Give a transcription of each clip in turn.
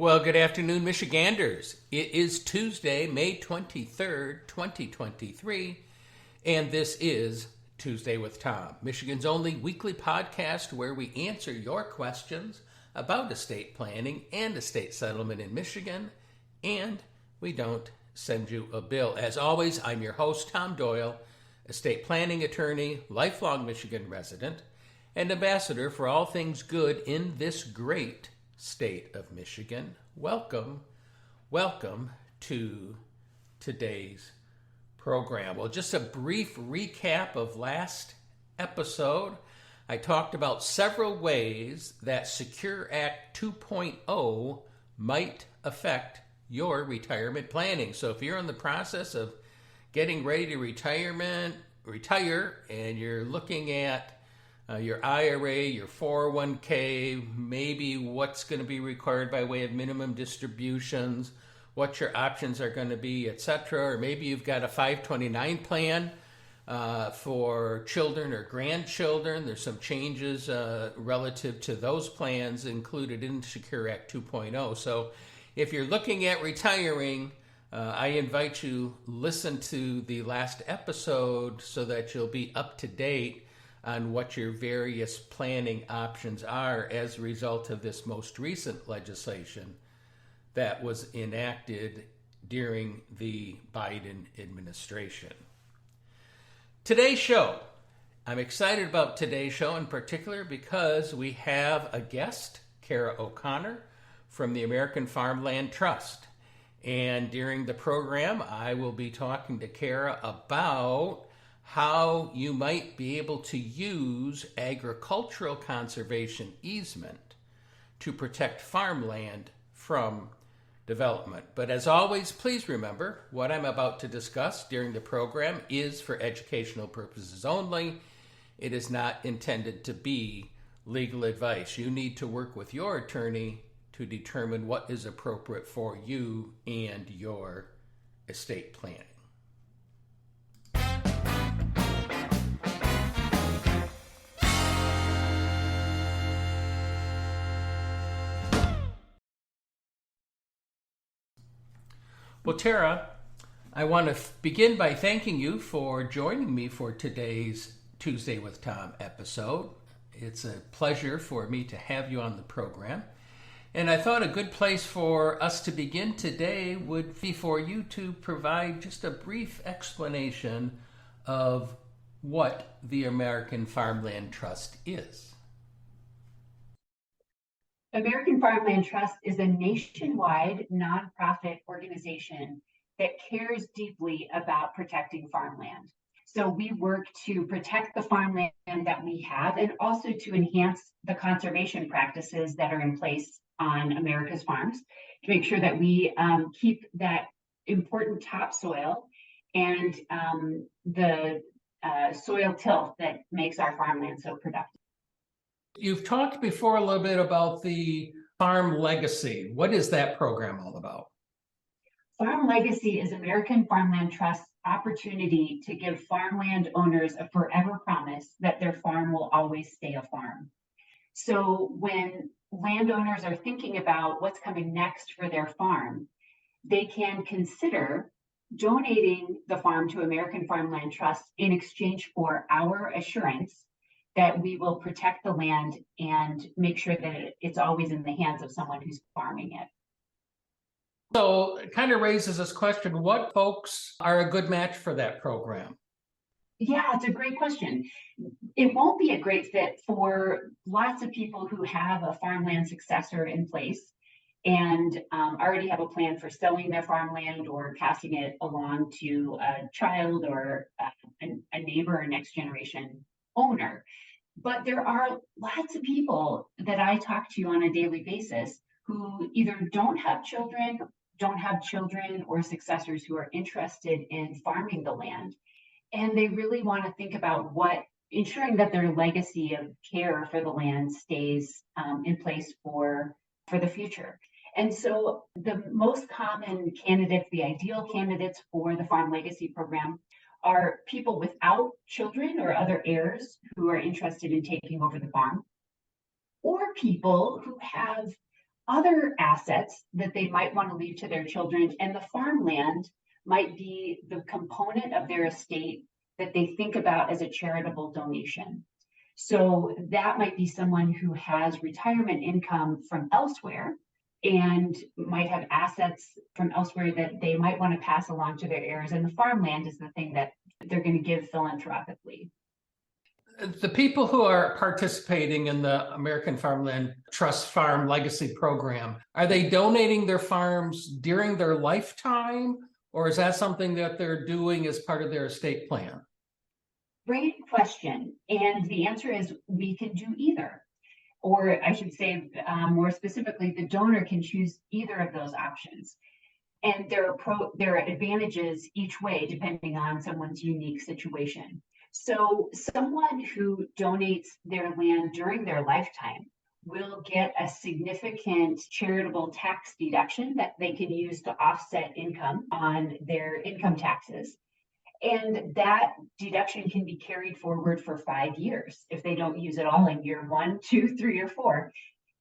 Well, good afternoon, Michiganders. It is Tuesday, May 23rd, 2023, and this is Tuesday with Tom, Michigan's only weekly podcast where we answer your questions about estate planning and estate settlement in Michigan, and we don't send you a bill. As always, I'm your host, Tom Doyle, estate planning attorney, lifelong Michigan resident, and ambassador for all things good in this great state of Michigan. Welcome to today's program. Well, just a brief recap of last episode. I talked about several ways that Secure Act 2.0 might affect your retirement planning. So if you're in the process of getting ready to retire, and you're looking at your IRA, your 401k, maybe what's going to be required by way of minimum distributions, what your options are going to be, etc. Or maybe you've got a 529 plan for children or grandchildren. There's some changes relative to those plans included in Secure Act 2.0. So if you're looking at retiring, I invite you listen to the last episode so that you'll be up to date on what your various planning options are as a result of this most recent legislation that was enacted during the Biden administration. Today's show, I'm excited about today's show in particular because we have a guest, Kara O'Connor from the American Farmland Trust. And during the program, I will be talking to Kara about how you might be able to use agricultural conservation easement to protect farmland from development. But as always, please remember what I'm about to discuss during the program is for educational purposes only. It is not intended to be legal advice. You need to work with your attorney to determine what is appropriate for you and your estate planning. Well, Tara, I want to begin by thanking you for joining me for today's Tuesday with Tom episode. It's a pleasure for me to have you on the program. And I thought a good place for us to begin today would be for you to provide just a brief explanation of what the American Farmland Trust is. American Farmland Trust is a nationwide nonprofit organization that cares deeply about protecting farmland. So we work to protect the farmland that we have and also to enhance the conservation practices that are in place on America's farms to make sure that we keep that important topsoil and the soil tilth that makes our farmland so productive. You've talked before a little bit about the Farm Legacy. What is that program all about? Farm Legacy is American Farmland Trust's opportunity to give farmland owners a forever promise that their farm will always stay a farm. So when landowners are thinking about what's coming next for their farm, they can consider donating the farm to American Farmland Trust in exchange for our assurance that we will protect the land and make sure that it's always in the hands of someone who's farming it. So it kind of raises this question, what folks are a good match for that program? Yeah, it's a great question. It won't be a great fit for lots of people who have a farmland successor in place and already have a plan for selling their farmland or passing it along to a child or a neighbor or next generation owner. But there are lots of people that I talk to on a daily basis who either don't have children, or successors who are interested in farming the land. And they really want to think about ensuring that their legacy of care for the land stays in place for the future. And so the most common candidates, the ideal candidates for the Farm Legacy program are people without children or other heirs who are interested in taking over the farm, or people who have other assets that they might want to leave to their children, and the farmland might be the component of their estate that they think about as a charitable donation. So that might be someone who has retirement income from elsewhere and might have assets from elsewhere that they might want to pass along to their heirs. And the farmland is the thing that they're going to give philanthropically. The people who are participating in the American Farmland Trust Farm Legacy Program, are they donating their farms during their lifetime, or is that something that they're doing as part of their estate plan? Great question. And the answer is we can do either. Or I should say more specifically, the donor can choose either of those options. And there are advantages each way depending on someone's unique situation. So someone who donates their land during their lifetime will get a significant charitable tax deduction that they can use to offset income on their income taxes. And that deduction can be carried forward for 5 years if they don't use it all in year 1, 2, 3, or 4.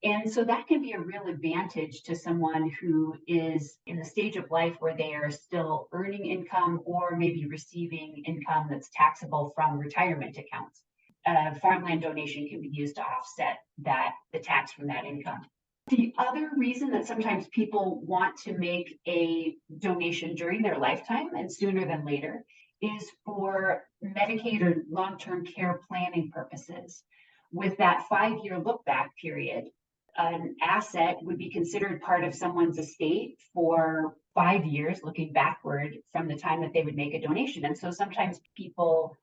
And so that can be a real advantage to someone who is in the stage of life where they are still earning income or maybe receiving income that's taxable from retirement accounts. A farmland donation can be used to offset the tax from that income. The other reason that sometimes people want to make a donation during their lifetime and sooner than later is for Medicaid or long-term care planning purposes. With that 5-year look-back period, an asset would be considered part of someone's estate for 5 years, looking backward from the time that they would make a donation. And so sometimes people,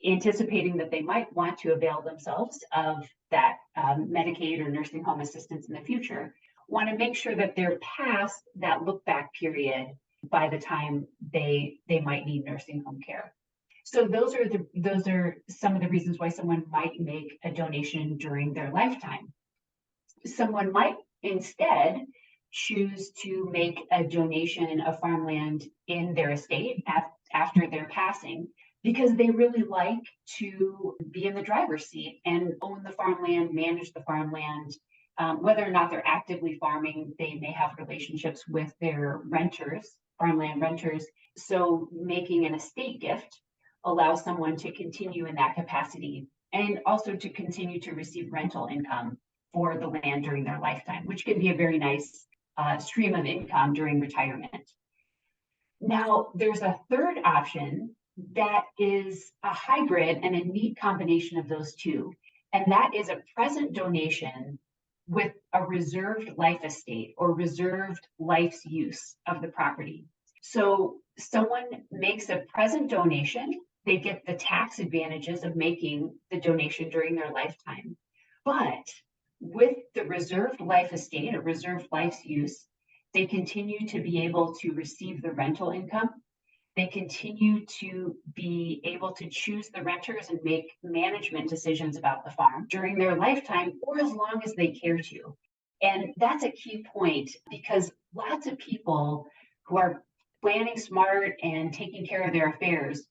anticipating that they might want to avail themselves of that Medicaid or nursing home assistance in the future, want to make sure that they're past that look-back period by the time they might need nursing home care. So those are some of the reasons why someone might make a donation during their lifetime. Someone might instead choose to make a donation of farmland in their estate after their passing because they really like to be in the driver's seat and own the farmland, manage the farmland. Whether or not they're actively farming, they may have relationships with their renters, farmland renters. So making an estate gift allows someone to continue in that capacity and also to continue to receive rental income for the land during their lifetime, which can be a very nice stream of income during retirement. Now, there's a third option that is a hybrid and a neat combination of those two, and that is a present donation with a reserved life estate or reserved life's use of the property. So someone makes a present donation, they get the tax advantages of making the donation during their lifetime, but with the reserved life estate or reserved life's use, they continue to be able to receive the rental income. They continue to be able to choose the renters and make management decisions about the farm during their lifetime or as long as they care to. And that's a key point because lots of people who are planning smart and taking care of their affairs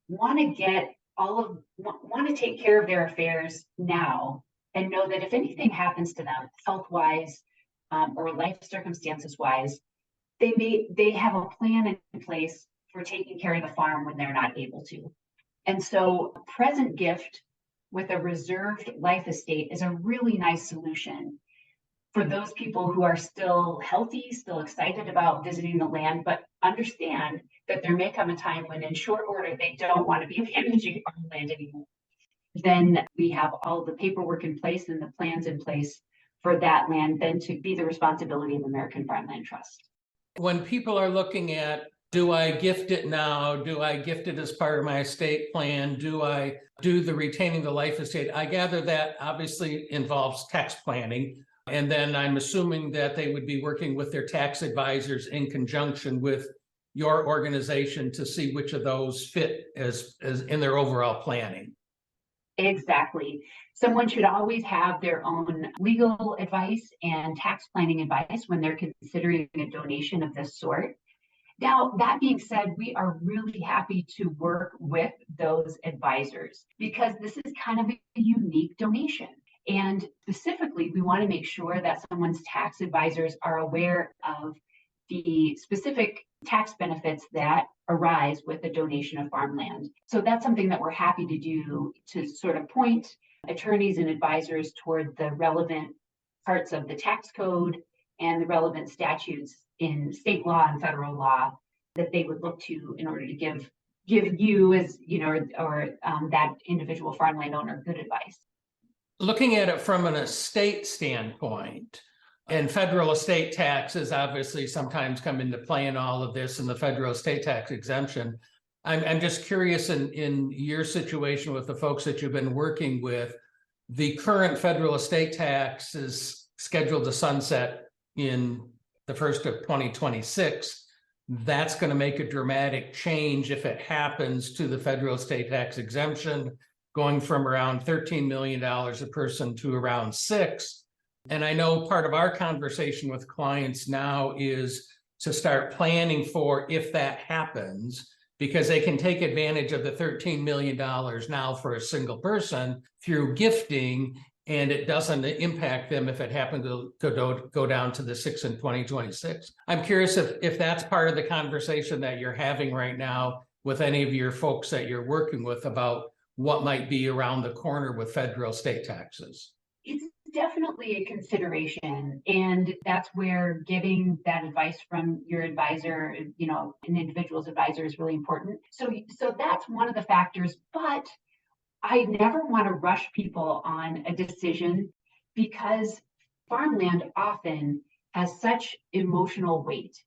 want to take care of their affairs now and know that if anything happens to them health-wise or life circumstances-wise, they have a plan in place for taking care of the farm when they're not able to. And so a present gift with a reserved life estate is a really nice solution for those people who are still healthy, still excited about visiting the land, but understand that there may come a time when in short order they don't want to be managing farmland anymore. Then we have all the paperwork in place and the plans in place for that land then to be the responsibility of American Farmland Trust. When people are looking at, do I gift it now? Do I gift it as part of my estate plan? Do I do the retaining the life estate? I gather that obviously involves tax planning. And then I'm assuming that they would be working with their tax advisors in conjunction with your organization to see which of those fit as in their overall planning. Exactly. Someone should always have their own legal advice and tax planning advice when they're considering a donation of this sort. Now, that being said, we are really happy to work with those advisors because this is kind of a unique donation. And specifically, we want to make sure that someone's tax advisors are aware of the specific tax benefits that arise with the donation of farmland. So that's something that we're happy to do, to sort of point attorneys and advisors toward the relevant parts of the tax code and the relevant statutes in state law and federal law that they would look to in order to give you, as you know, or that individual farmland owner, good advice. Looking at it from an estate standpoint, and federal estate taxes obviously sometimes come into play in all of this, and the federal estate tax exemption. I'm just curious, in your situation with the folks that you've been working with, the current federal estate tax is scheduled to sunset in the first of 2026. That's going to make a dramatic change if it happens to the federal estate tax exemption, going from around $13 million a person to around $6 million. And I know part of our conversation with clients now is to start planning for if that happens, because they can take advantage of the $13 million now for a single person through gifting, and it doesn't impact them if it happened to go down to the 6 in 2026. I'm curious if that's part of the conversation that you're having right now with any of your folks that you're working with about what might be around the corner with federal state taxes. It's definitely a consideration, and that's where getting that advice from your advisor, you know, an individual's advisor, is really important. So that's one of the factors, but I never want to rush people on a decision, because farmland often has such emotional weight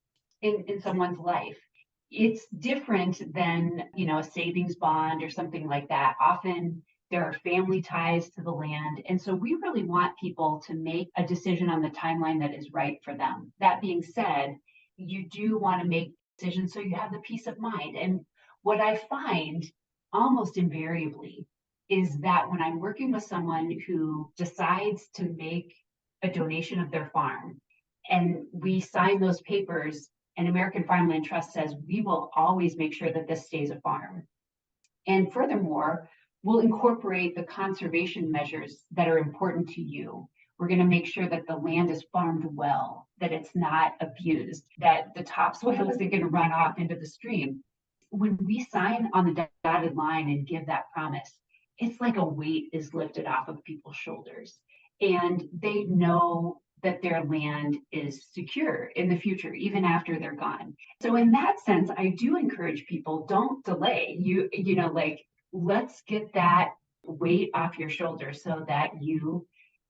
in someone's life. It's different than, you know, a savings bond or something like that. Often there are family ties to the land. And so we really want people to make a decision on the timeline that is right for them. That being said, you do want to make decisions so you have the peace of mind. And what I find almost invariably is that when I'm working with someone who decides to make a donation of their farm, and we sign those papers, and American Farmland Trust says, we will always make sure that this stays a farm. And furthermore, we'll incorporate the conservation measures that are important to you. We're going to make sure that the land is farmed well, that it's not abused, that the topsoil isn't going to run off into the stream. When we sign on the dotted line and give that promise, it's like a weight is lifted off of people's shoulders, and they know that their land is secure in the future, even after they're gone. So in that sense, I do encourage people, don't delay. You know, like, let's get that weight off your shoulders so that you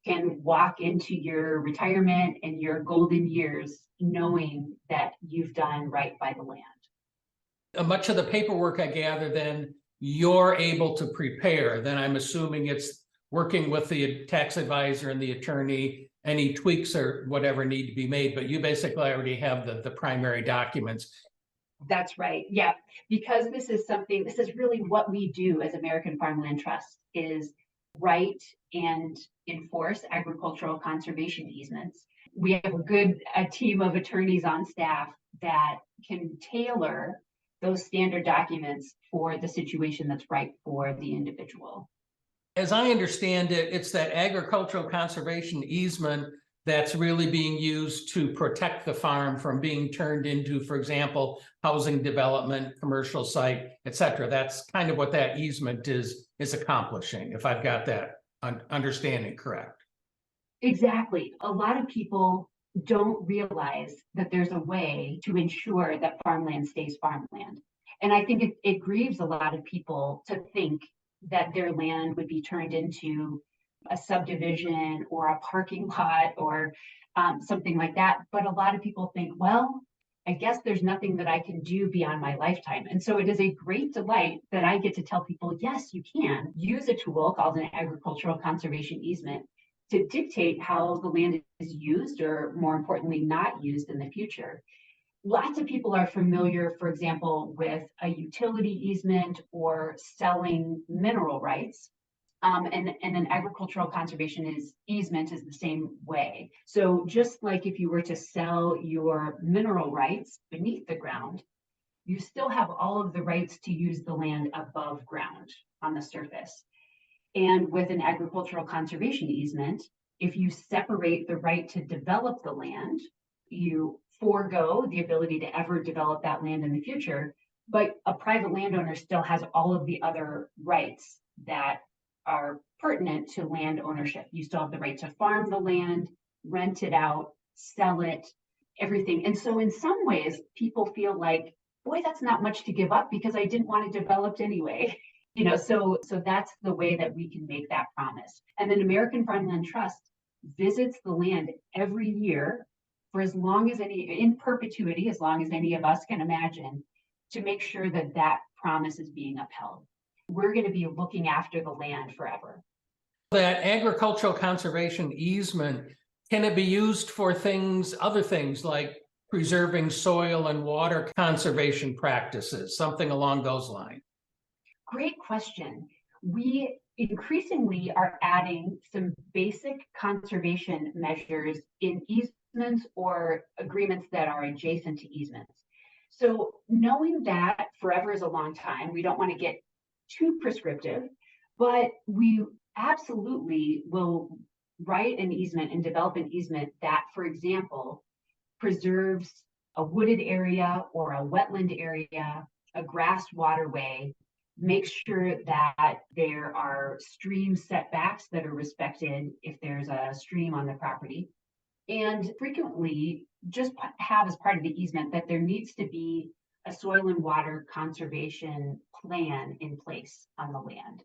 can walk into your retirement and your golden years knowing that you've done right by the land. Much of the paperwork, I gather, then you're able to prepare. Then I'm assuming it's working with the tax advisor and the attorney, any tweaks or whatever need to be made, but you basically already have the primary documents. That's right. Yeah, because this is really what we do as American Farmland Trust, is write and enforce agricultural conservation easements. We have a team of attorneys on staff that can tailor those standard documents for the situation that's right for the individual. As I understand it, it's that agricultural conservation easement that's really being used to protect the farm from being turned into, for example, housing development, commercial site, et cetera. That's kind of what that easement is accomplishing, if I've got that understanding correct. Exactly. A lot of people don't realize that there's a way to ensure that farmland stays farmland. And I think it grieves a lot of people to think that their land would be turned into a subdivision or a parking lot or something like that. But a lot of people think, well, I guess there's nothing that I can do beyond my lifetime. And so it is a great delight that I get to tell people, yes, you can use a tool called an agricultural conservation easement to dictate how the land is used, or more importantly, not used in the future. Lots of people are familiar, for example, with a utility easement or selling mineral rights. And an agricultural conservation easement is the same way. So just like if you were to sell your mineral rights beneath the ground, you still have all of the rights to use the land above ground on the surface. And with an agricultural conservation easement, if you separate the right to develop the land, you forego the ability to ever develop that land in the future, but a private landowner still has all of the other rights that are pertinent to land ownership. You still have the right to farm the land, rent it out, sell it, everything. And so in some ways, people feel like, boy, that's not much to give up because I didn't want it developed anyway. So that's the way that we can make that promise. And then American Farmland Trust visits the land every year for as long as in perpetuity, as long as any of us can imagine, to make sure that that promise is being upheld. We're going to be looking after the land forever. That agricultural conservation easement, can it be used for other things like preserving soil and water conservation practices, something along those lines? Great question. We increasingly are adding some basic conservation measures in easements or agreements that are adjacent to easements. So knowing that forever is a long time, we don't want to get too prescriptive, but we absolutely will write an easement and develop an easement that, for example, preserves a wooded area or a wetland area, a grass waterway, make sure that there are stream setbacks that are respected if there's a stream on the property. And frequently just have as part of the easement that there needs to be a soil and water conservation plan in place on the land.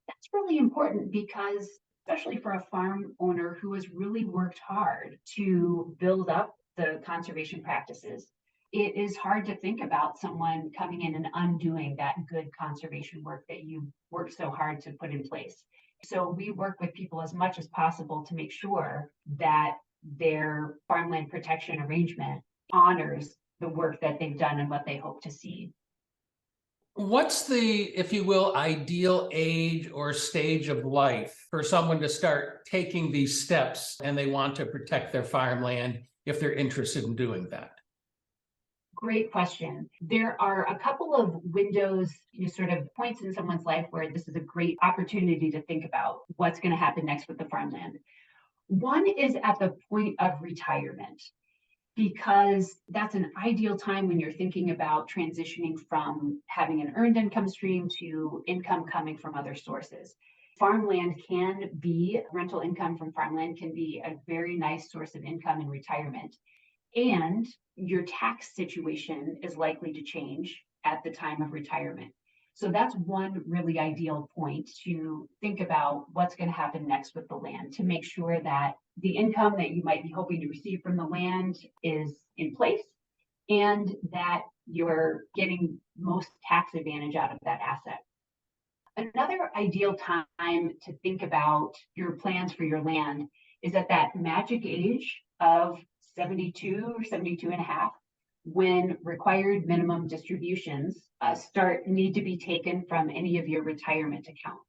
That's really important because, especially for a farm owner who has really worked hard to build up the conservation practices, it is hard to think about someone coming in and undoing that good conservation work that you worked so hard to put in place. So we work with people as much as possible to make sure that their farmland protection arrangement honors the work that they've done and what they hope to see. What's the, if you will, ideal age or stage of life for someone to start taking these steps and they want to protect their farmland if they're interested in doing that? Great question. There are a couple of windows, sort of points in someone's life where this is a great opportunity to think about what's going to happen next with the farmland. One is at the point of retirement, because that's an ideal time when you're thinking about transitioning from having an earned income stream to income coming from other sources. Rental income from farmland can be a very nice source of income in retirement. And your tax situation is likely to change at the time of retirement. So that's one really ideal point to think about what's going to happen next with the land, to make sure that the income that you might be hoping to receive from the land is in place and that you're getting most tax advantage out of that asset. Another ideal time to think about your plans for your land is at that magic age of 72 or 72 and a half, when required minimum distributions need to be taken from any of your retirement account.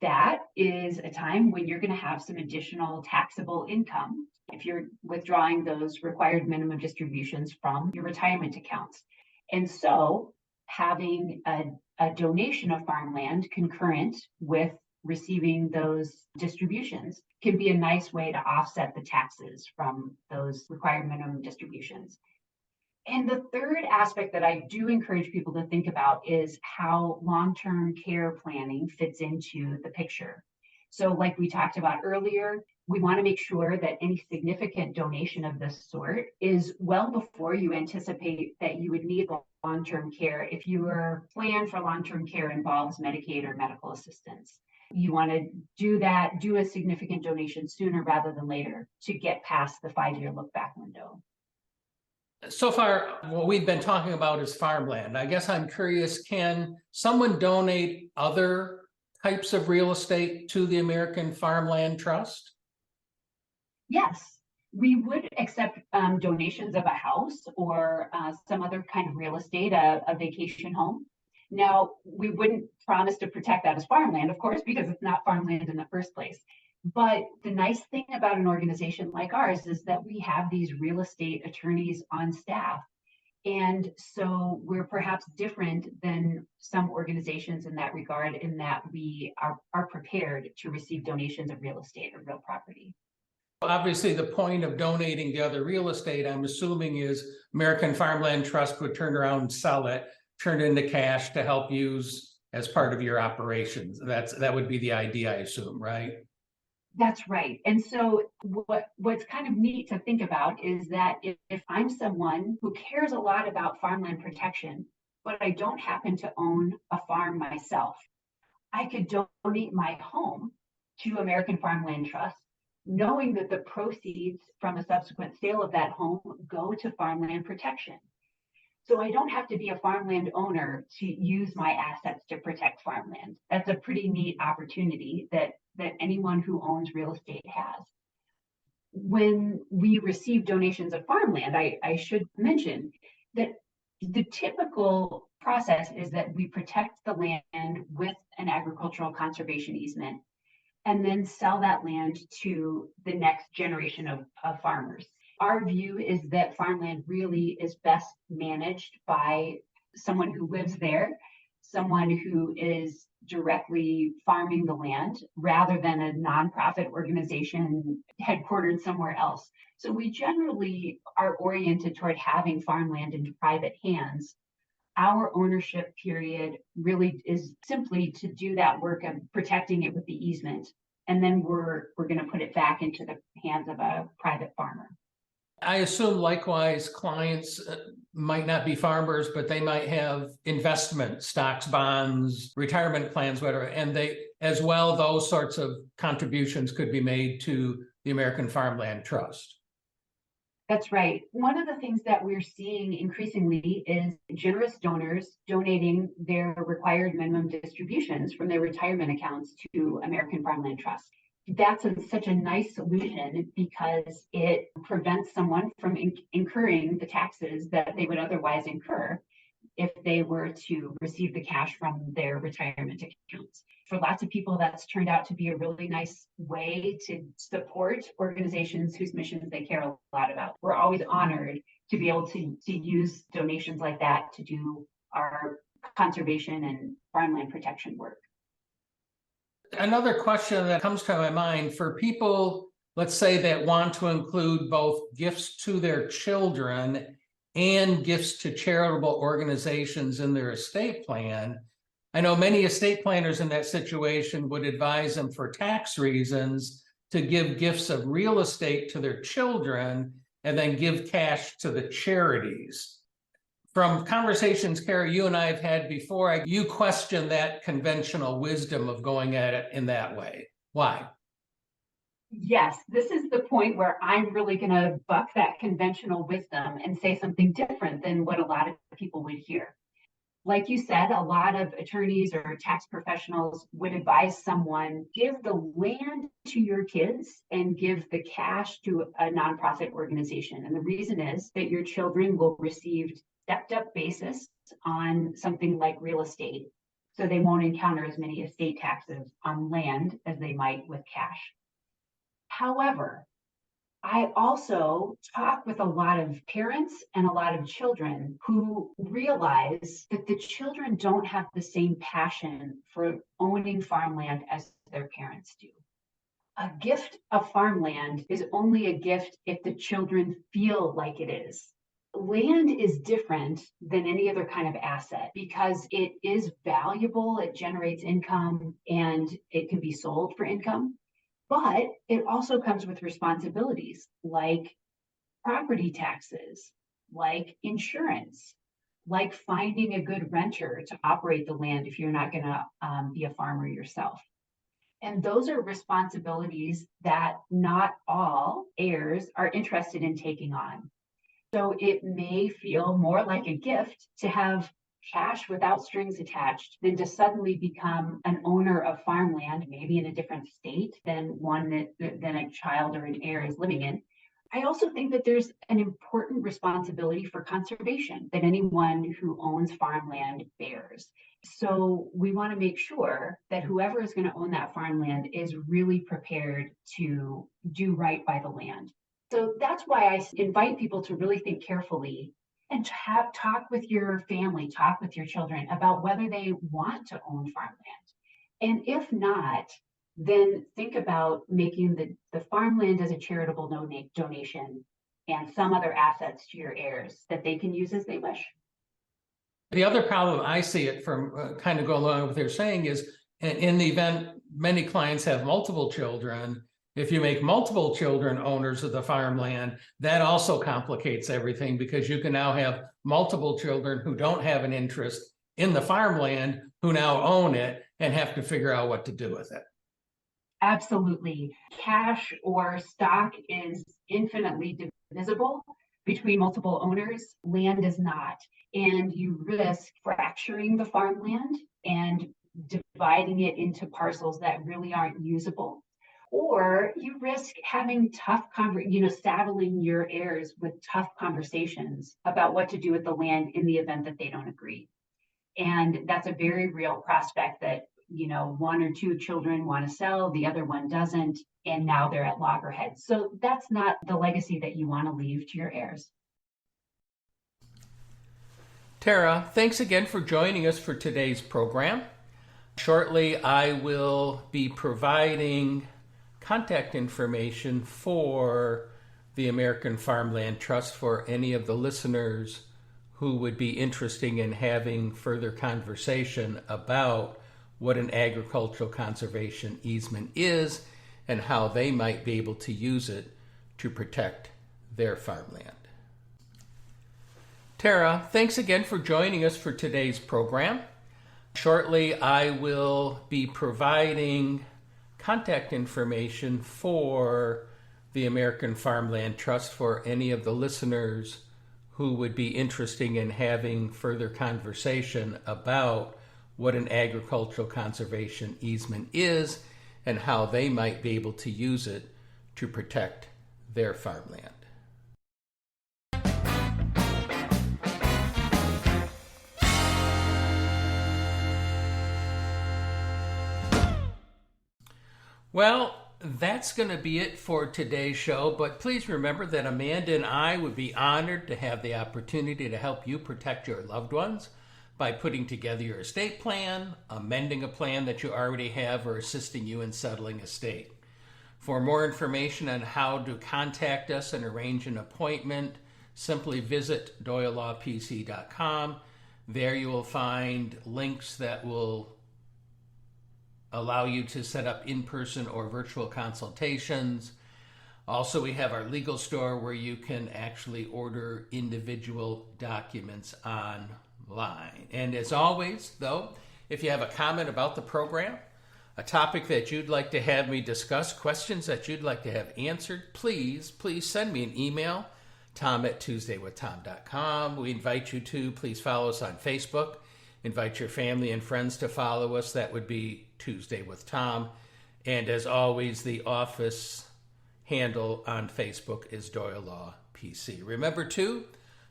That is a time when you're going to have some additional taxable income if you're withdrawing those required minimum distributions from your retirement accounts. And so having a donation of farmland concurrent with receiving those distributions can be a nice way to offset the taxes from those required minimum distributions. And the third aspect that I do encourage people to think about is how long-term care planning fits into the picture. So like we talked about earlier, we want to make sure that any significant donation of this sort is well before you anticipate that you would need long-term care. If your plan for long-term care involves Medicaid or medical assistance, you want to do a significant donation sooner rather than later to get past the 5-year look-back window. So far, what we've been talking about is farmland. I guess I'm curious, can someone donate other types of real estate to the American Farmland Trust? Yes, we would accept donations of a house or some other kind of real estate, a vacation home. Now, we wouldn't promise to protect that as farmland, of course, because it's not farmland in the first place. But the nice thing about an organization like ours is that we have these real estate attorneys on staff. And so we're perhaps different than some organizations in that regard, in that we are prepared to receive donations of real estate or real property. Obviously, the point of donating the other real estate, I'm assuming, is American Farmland Trust would turn around and sell it, turn it into cash to help use as part of your operations. That would be the idea, I assume, right? That's right. And so what's kind of neat to think about is that if I'm someone who cares a lot about farmland protection, but I don't happen to own a farm myself, I could donate my home to American Farmland Trust, knowing that the proceeds from a subsequent sale of that home go to farmland protection. So I don't have to be a farmland owner to use my assets to protect farmland. That's a pretty neat opportunity that anyone who owns real estate has. When we receive donations of farmland, I should mention that the typical process is that we protect the land with an agricultural conservation easement and then sell that land to the next generation of farmers. Our view is that farmland really is best managed by someone who lives there, someone who is directly farming the land rather than a nonprofit organization headquartered somewhere else. So we generally are oriented toward having farmland in private hands. Our ownership period really is simply to do that work of protecting it with the easement. And then we're going to put it back into the hands of a private farmer. I assume likewise clients might not be farmers, but they might have investment stocks, bonds, retirement plans, whatever, and they as well, those sorts of contributions could be made to the American Farmland Trust. That's right. One of the things that we're seeing increasingly is generous donors donating their required minimum distributions from their retirement accounts to American Farmland Trust. That's such a nice solution because it prevents someone from incurring the taxes that they would otherwise incur if they were to receive the cash from their retirement accounts. For lots of people, that's turned out to be a really nice way to support organizations whose missions they care a lot about. We're always honored to be able to use donations like that to do our conservation and farmland protection work. Another question that comes to my mind for people, let's say, that want to include both gifts to their children and gifts to charitable organizations in their estate plan. I know many estate planners in that situation would advise them for tax reasons to give gifts of real estate to their children and then give cash to the charities. From conversations, Kara, you and I have had before, you question that conventional wisdom of going at it in that way. Why? Yes, this is the point where I'm really going to buck that conventional wisdom and say something different than what a lot of people would hear. Like you said, a lot of attorneys or tax professionals would advise someone, give the land to your kids and give the cash to a nonprofit organization. And the reason is that your children will receive stepped up basis on something like real estate. So they won't encounter as many estate taxes on land as they might with cash. However, I also talk with a lot of parents and a lot of children who realize that the children don't have the same passion for owning farmland as their parents do. A gift of farmland is only a gift if the children feel like it is. Land is different than any other kind of asset because it is valuable, it generates income, and it can be sold for income. But it also comes with responsibilities like property taxes, like insurance, like finding a good renter to operate the land if you're not going to be a farmer yourself. And those are responsibilities that not all heirs are interested in taking on. So it may feel more like a gift to have cash without strings attached than to suddenly become an owner of farmland, maybe in a different state than one than a child or an heir is living in. I also think that there's an important responsibility for conservation that anyone who owns farmland bears. So we want to make sure that whoever is going to own that farmland is really prepared to do right by the land. So that's why I invite people to really think carefully and talk with your family, talk with your children about whether they want to own farmland. And if not, then think about making the farmland as a charitable donation and some other assets to your heirs that they can use as they wish. The other problem I see it from kind of go along with what they're saying is in the event many clients have multiple children, if you make multiple children owners of the farmland, that also complicates everything because you can now have multiple children who don't have an interest in the farmland who now own it and have to figure out what to do with it. Absolutely. Cash or stock is infinitely divisible between multiple owners. Land is not. And you risk fracturing the farmland and dividing it into parcels that really aren't usable. Or you risk having saddling your heirs with tough conversations about what to do with the land in the event that they don't agree. And that's a very real prospect that, one or two children want to sell, the other one doesn't, and now they're at loggerheads. So that's not the legacy that you want to leave to your heirs. Tara, thanks again for joining us for today's program. Shortly, I will be providing contact information for the American Farmland Trust for any of the listeners who would be interested in having further conversation about what an agricultural conservation easement is and how they might be able to use it to protect their farmland. Tara, thanks again for joining us for today's program. Shortly, I will be providing contact information for the American Farmland Trust for any of the listeners who would be interested in having further conversation about what an agricultural conservation easement is and how they might be able to use it to protect their farmland. Well, that's going to be it for today's show, but please remember that Amanda and I would be honored to have the opportunity to help you protect your loved ones by putting together your estate plan, amending a plan that you already have, or assisting you in settling estate. For more information on how to contact us and arrange an appointment, simply visit doylelawpc.com. There you will find links that will allow you to set up in-person or virtual consultations. Also, we have our legal store where you can actually order individual documents online. And as always, though, if you have a comment about the program, a topic that you'd like to have me discuss, questions that you'd like to have answered, please send me an email, tom@tuesdaywithtom.com. We invite you to please follow us on Facebook. Invite your family and friends to follow us. That would be Tuesday with Tom. And as always, the office handle on Facebook is Doyle Law PC. Remember, too,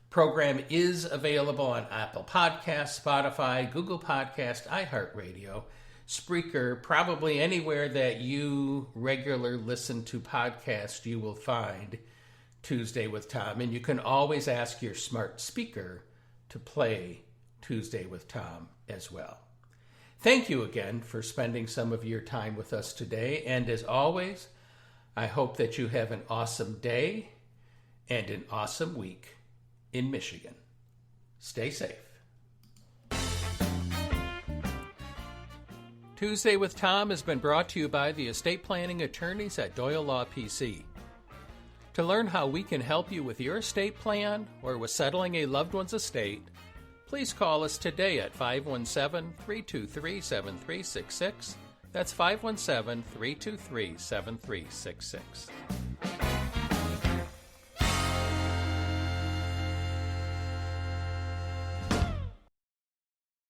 program is available on Apple Podcasts, Spotify, Google Podcasts, iHeartRadio, Spreaker, probably anywhere that you regularly listen to podcasts, you will find Tuesday with Tom. And you can always ask your smart speaker to play Tuesday with Tom as well. Thank you again for spending some of your time with us today. And as always, I hope that you have an awesome day and an awesome week in Michigan. Stay safe. Tuesday with Tom has been brought to you by the estate planning attorneys at Doyle Law PC. To learn how we can help you with your estate plan or with settling a loved one's estate, please call us today at 517-323-7366. That's 517-323-7366.